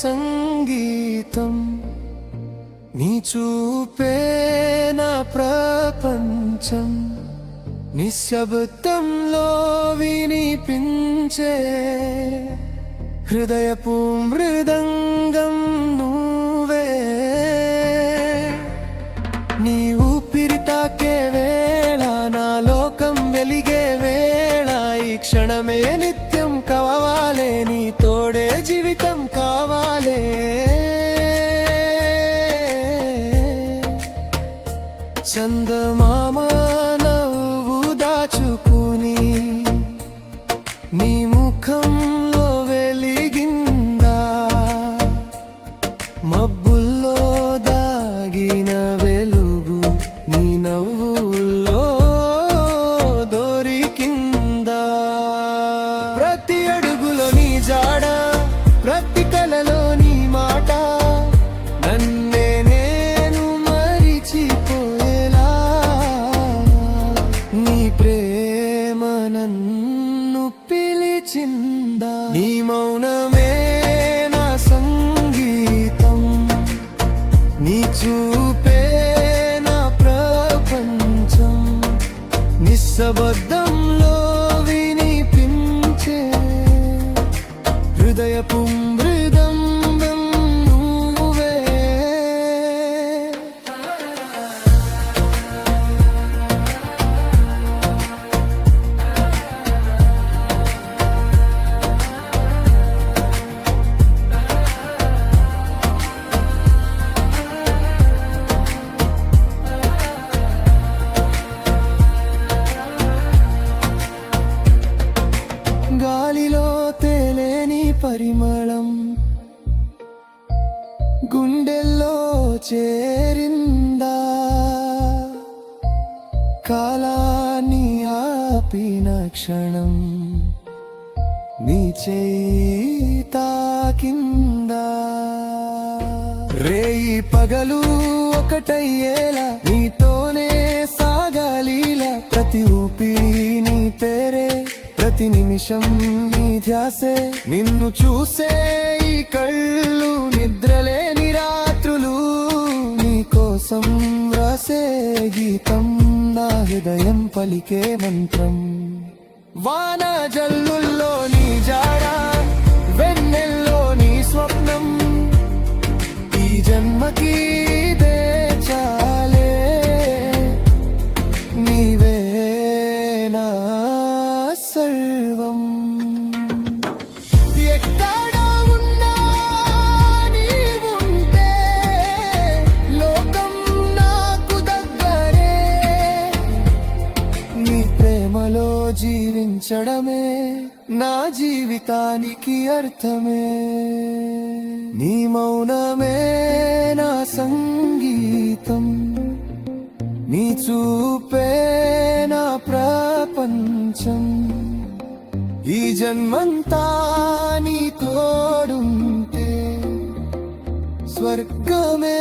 సంగీతం, నీ చూపే నా ప్రపంచం, నిశ్శబ్దంలో వినిపించే హృదయపు మృదంగం నువ్వే. నీ ఊపిరి తాకే వేళ నా లోకం వెలిగే వేళ, ఈ క్షణమే నిత్యం కావాలే, నీ తోడే జీవితం కావాలే. చందమామ నవ్వు దాచుకుని నీ ముఖంలో వెలిగిందా, మబ్బుల్లో దాగిన వెలుగు నీ నవ్వుల్లో దొరికిందా. ప్రతి అడుగులో నీ జాడ, ప్రతి కలలో నీ మాట, నన్నే నేను మరిచిపోయేలా నీ ప్రేమ నన్ను పిలిచిందా. నీ మౌనమే నా సంగీతం, నీ చూపే నా ప్రపంచం, నిశ్శబ్దంలో వినిపించే హృదయపు మృదంగం నువ్వే. గాలిలో తేలేని పరిమళం గుండెల్లో చేరిందా, కాలాన్ని ఆపిన క్షణం నీ చేయి తాకిందా. రేయి పగలు ఒకటయ్యేలా నీతోనే సాగాలిలా, ప్రతి ఊపిరి నీ పేరే, ప్రతి నిమిషం నీ ధ్యాసే. నిన్ను చూసే ఈ కళ్ళు నిద్రలేని రాత్రులు, నీ కోసం రాసే గీతం, నా హృదయం పలికే మంత్రం. వాన జల్లుల్లో నీ జాడ, వెన్నెల్లో నీ స్వప్నం, ఈ జన్మకి ఇదే చాలే, నీవే నా సర్వం. ఎక్కడ ఉన్నా నీవుంటే లోకం నాకు దగ్గరే, నీ ప్రేమలో జీవించడమే నా జీవితానికి అర్థమే. నీ మౌనమే నా సంగీతం, నీ చూపే నా ప్రపంచం, ఈ జన్మంతా నీ తోడుంటే స్వర్గమే.